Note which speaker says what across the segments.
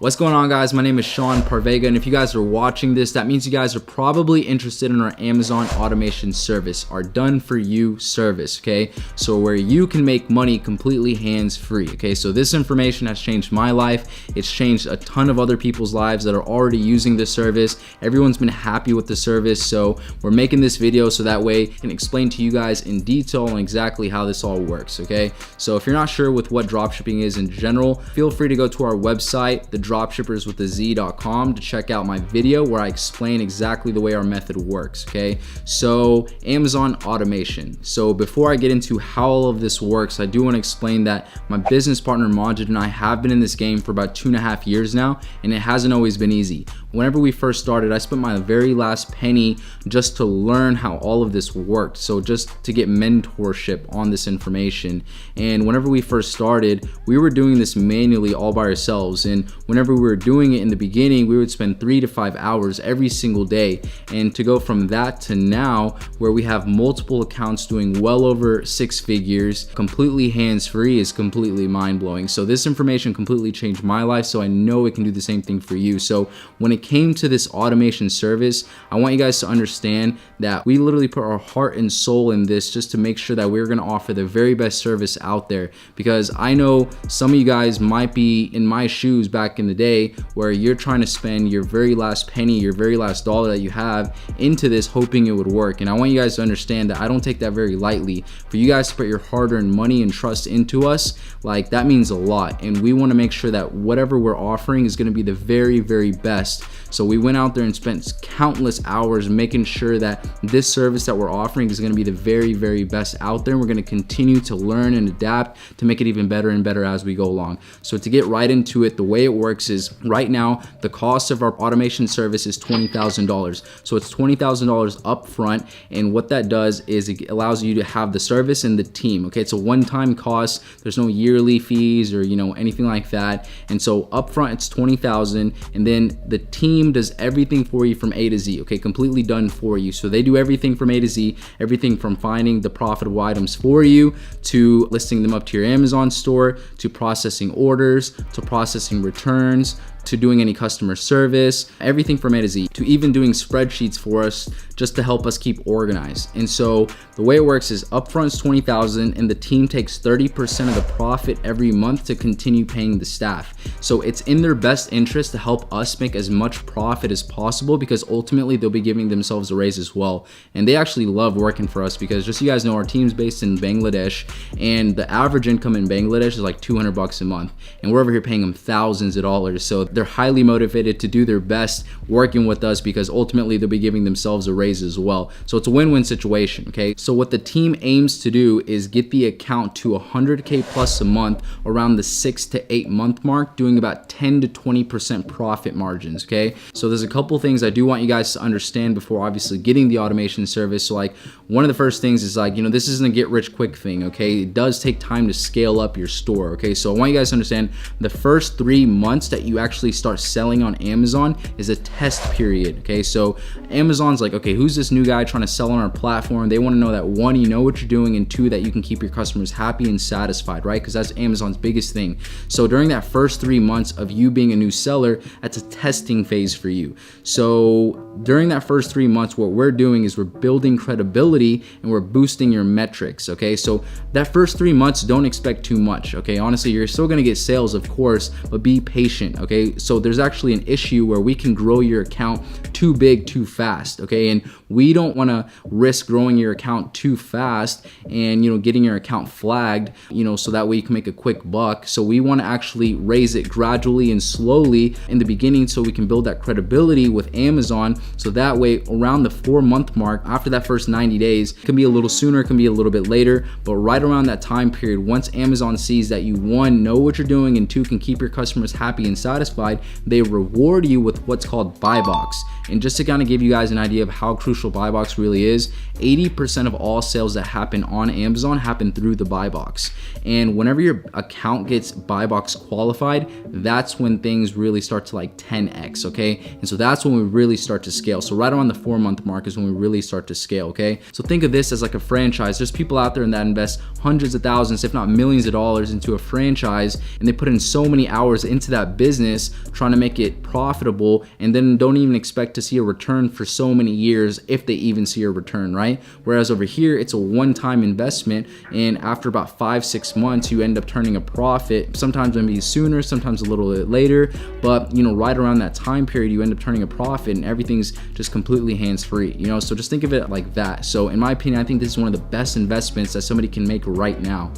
Speaker 1: What's going on, guys? My name is Sean Parvega, and if you guys are watching this, that means you guys are probably interested in our Amazon automation service, our done for you service, okay? So where you can make money completely hands-free, okay? So this information has changed my life. It's changed a ton of other people's lives that are already using this service. Everyone's been happy with the service, so we're making this video so that way I can explain to you guys in detail on exactly how this all works, okay? So if you're not sure with what dropshipping is in general, feel free to go to our website, dropshipperzwithaz.com, to check out my video where I explain exactly the way our method works, okay? So Amazon automation. So before I get into how all of this works, I do want to explain that my business partner Majid and I have been in this game for about 2.5 years now, and it hasn't always been easy. Whenever we first started, I spent my very last penny just to learn how all of this worked. So just to get mentorship on this information. And whenever we first started, we were doing this manually all by ourselves. And whenever we were doing it in the beginning, we would spend 3 to 5 hours every single day. And to go from that to now, where we have multiple accounts doing well over 6 figures, completely hands-free, is completely mind-blowing. So this information completely changed my life, so I know it can do the same thing for you. So when it came to this automation service, I want you guys to understand that we literally put our heart and soul in this just to make sure that we're gonna offer the very best service out there. Because I know some of you guys might be in my shoes back in the day, where you're trying to spend your very last penny, your very last dollar that you have into this, hoping it would work. And I want you guys to understand that I don't take that very lightly. For you guys to put your hard-earned money and trust into us, like, that means a lot. And we want to make sure that whatever we're offering is going to be the very, very best. So we went out there and spent countless hours making sure that this service that we're offering is going to be the very, very best out there. And we're going to continue to learn and adapt to make it even better and better as we go along. So to get right into it, the way it works is, right now, the cost of our automation service is $20,000. So it's $20,000 up front. And what that does is it allows you to have the service and the team, okay? It's a one-time cost. There's no yearly fees or, anything like that. And so up front, it's $20,000. And then the team does everything for you from A to Z, okay? Completely done for you. So they do everything from A to Z, everything from finding the profitable items for you, to listing them up to your Amazon store, to processing orders, to processing returns, to doing any customer service, everything from A to Z, to even doing spreadsheets for us just to help us keep organized. And so the way it works is upfront is $20,000, and the team takes 30% of the profit every month to continue paying the staff. So it's in their best interest to help us make as much profit as possible, because ultimately they'll be giving themselves a raise as well. And they actually love working for us, because just so you guys know, our team's based in Bangladesh, and the average income in Bangladesh is like $200 a month. And we're over here paying them thousands of dollars. So they're highly motivated to do their best working with us, because ultimately they'll be giving themselves a raise as well. So it's a win-win situation, okay? So what the team aims to do is get the account to 100K plus a month around the 6 to 8 month mark, doing about 10 to 20% profit margins, okay? So there's a couple things I do want you guys to understand before obviously getting the automation service. So like, one of the first things is like, this isn't a get rich quick thing, okay? It does take time to scale up your store, okay? So I want you guys to understand the first 3 months that you actually start selling on Amazon is a test period, okay? So Amazon's like, okay, who's this new guy trying to sell on our platform? They want to know that, one, you know what you're doing, and two, that you can keep your customers happy and satisfied, right? Because that's Amazon's biggest thing. So during that first 3 months of you being a new seller, that's a testing phase for you. So during that first 3 months, what we're doing is we're building credibility and we're boosting your metrics, okay? So that first 3 months, don't expect too much, okay? Honestly, you're still gonna get sales, of course, but be patient, okay? So there's actually an issue where we can grow your account too big too fast, okay? And we don't wanna risk growing your account too fast and, getting your account flagged, so that way you can make a quick buck. So we wanna actually raise it gradually and slowly in the beginning, so we can build that credibility with Amazon. So that way, around the 4 month mark, after that first 90 days, it can be a little sooner, it can be a little bit later, but right around that time period, once Amazon sees that you, one, know what you're doing, and two, can keep your customers happy and satisfied, they reward you with what's called buy box. And just to kind of give you guys an idea of how crucial buy box really is, 80% of all sales that happen on Amazon happen through the buy box. And whenever your account gets buy box qualified, that's when things really start to like 10x, okay? And so that's when we really start to scale. So right around the 4 month mark is when we really start to scale, okay? So think of this as like a franchise. There's people out there that invest hundreds of thousands, if not millions of dollars into a franchise, and they put in so many hours into that business trying to make it profitable, and then don't even expect to see a return for so many years, if they even see a return, right? Whereas over here, it's a one-time investment, and after about 5-6 months, you end up turning a profit. Sometimes maybe sooner, sometimes a little bit later, but right around that time period, you end up turning a profit, and everything's just completely hands-free, so just think of it like that. So in my opinion, I think this is one of the best investments that somebody can make right now,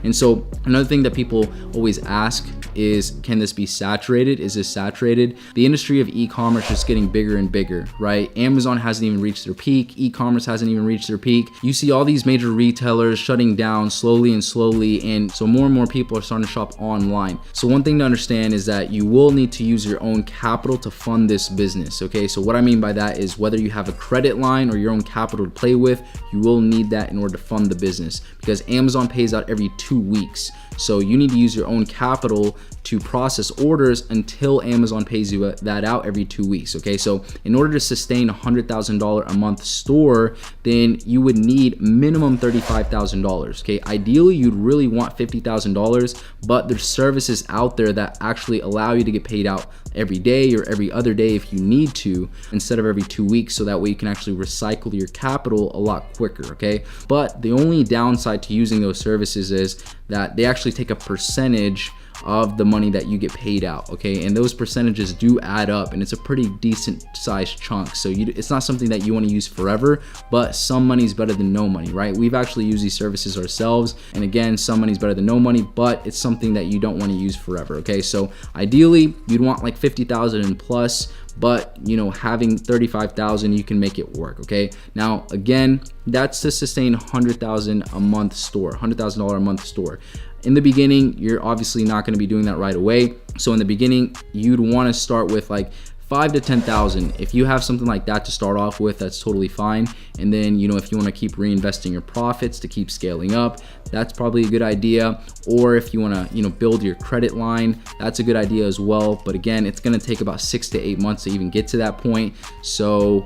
Speaker 1: And so another thing that people always ask is, can this be saturated? Is this saturated? The industry of e-commerce is getting bigger and bigger, right? Amazon hasn't even reached their peak. E-commerce hasn't even reached their peak. You see all these major retailers shutting down slowly and slowly, and so more and more people are starting to shop online. So one thing to understand is that you will need to use your own capital to fund this business, okay? So what I mean by that is, whether you have a credit line or your own capital to play with, you will need that in order to fund the business, because Amazon pays out every 2 weeks. So you need to use your own capital to process orders until Amazon pays you that out every 2 weeks, okay? So in order to sustain a $100,000 a month store, then you would need minimum $35,000, okay? Ideally, you'd really want $50,000, but there's services out there that actually allow you to get paid out every day or every other day if you need to, instead of every 2 weeks, so that way you can actually recycle your capital a lot quicker, okay? But the only downside to using those services is that they actually take a percentage of the money that you get paid out, okay? And those percentages do add up, and it's a pretty decent sized chunk. So it's not something that you want to use forever, but some money is better than no money, right? We've actually used these services ourselves, and again, some money is better than no money, but it's something that you don't want to use forever, okay? So ideally, you'd want like 50,000 and plus, but having 35,000, you can make it work, okay? Now again, that's to sustain $100,000 a month store, $100,000 a month store. In the beginning, you're obviously not going to be doing that right away. So in the beginning, you'd want to start with like 5 to 10,000. If you have something like that to start off with, that's totally fine. And then, if you want to keep reinvesting your profits to keep scaling up, that's probably a good idea. Or if you want to, build your credit line, that's a good idea as well. But again, it's going to take about 6 to 8 months to even get to that point. So,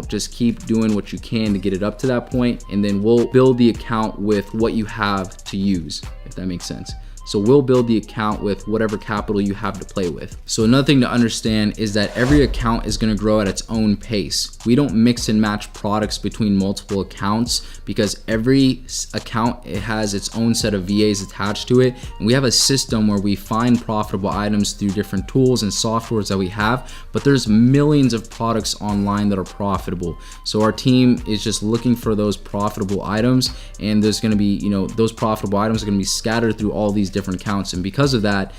Speaker 1: just keep doing what you can to get it up to that point, and then we'll build the account with what you have to use, if that makes sense. So we'll build the account with whatever capital you have to play with. So another thing to understand is that every account is going to grow at its own pace. We don't mix and match products between multiple accounts, because every account, it has its own set of VAs attached to it. And we have a system where we find profitable items through different tools and softwares that we have, but there's millions of products online that are profitable. So our team is just looking for those profitable items, and there's going to be, those profitable items are going to be scattered through all these different accounts. And because of that,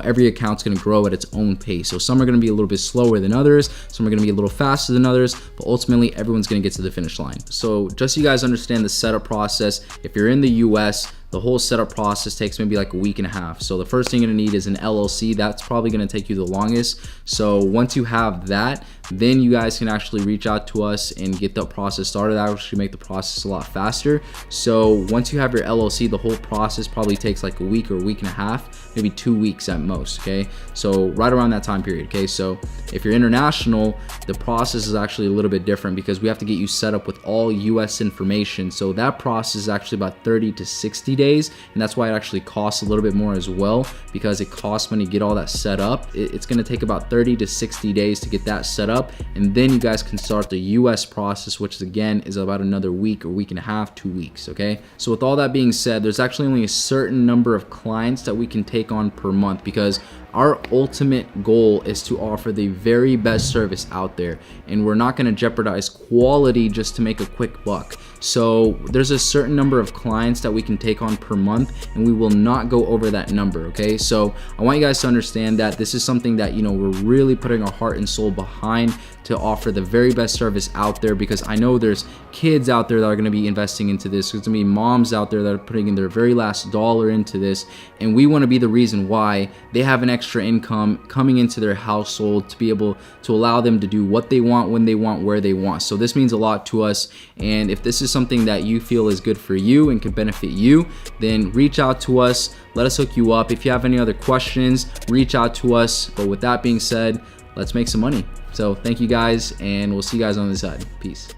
Speaker 1: every account's going to grow at its own pace. So some are going to be a little bit slower than others, some are going to be a little faster than others, but ultimately everyone's going to get to the finish line. So just so you guys understand the setup process, if you're in the US, the whole setup process takes maybe like a week and a half. So the first thing you're gonna need is an LLC. That's probably gonna take you the longest. So once you have that, then you guys can actually reach out to us and get the process started. That will actually make the process a lot faster. So once you have your LLC, the whole process probably takes like a week or a week and a half, maybe 2 weeks at most, okay? So right around that time period, okay? So if you're international, the process is actually a little bit different, because we have to get you set up with all US information. So that process is actually about 30 to 60 days, and that's why it actually costs a little bit more as well, because it costs money to get all that set up. It's going to take about 30 to 60 days to get that set up, and then you guys can start the US process, which again is about another week or week and a half, 2 weeks, okay? So with all that being said, there's actually only a certain number of clients that we can take on per month, because our ultimate goal is to offer the very best service out there, and we're not going to jeopardize quality just to make a quick buck. So there's a certain number of clients that we can take on per month, and we will not go over that number, okay? So I want you guys to understand that this is something that, we're really putting our heart and soul behind to offer the very best service out there, because I know there's kids out there that are going to be investing into this. There's going to be moms out there that are putting in their very last dollar into this, and we want to be the reason why they have an extra income coming into their household to be able to allow them to do what they want, when they want, where they want. So this means a lot to us, and if this is something that you feel is good for you and can benefit you, then reach out to us. Let us hook you up. If you have any other questions, reach out to us. But with that being said, let's make some money. So thank you guys, and we'll see you guys on the side. Peace.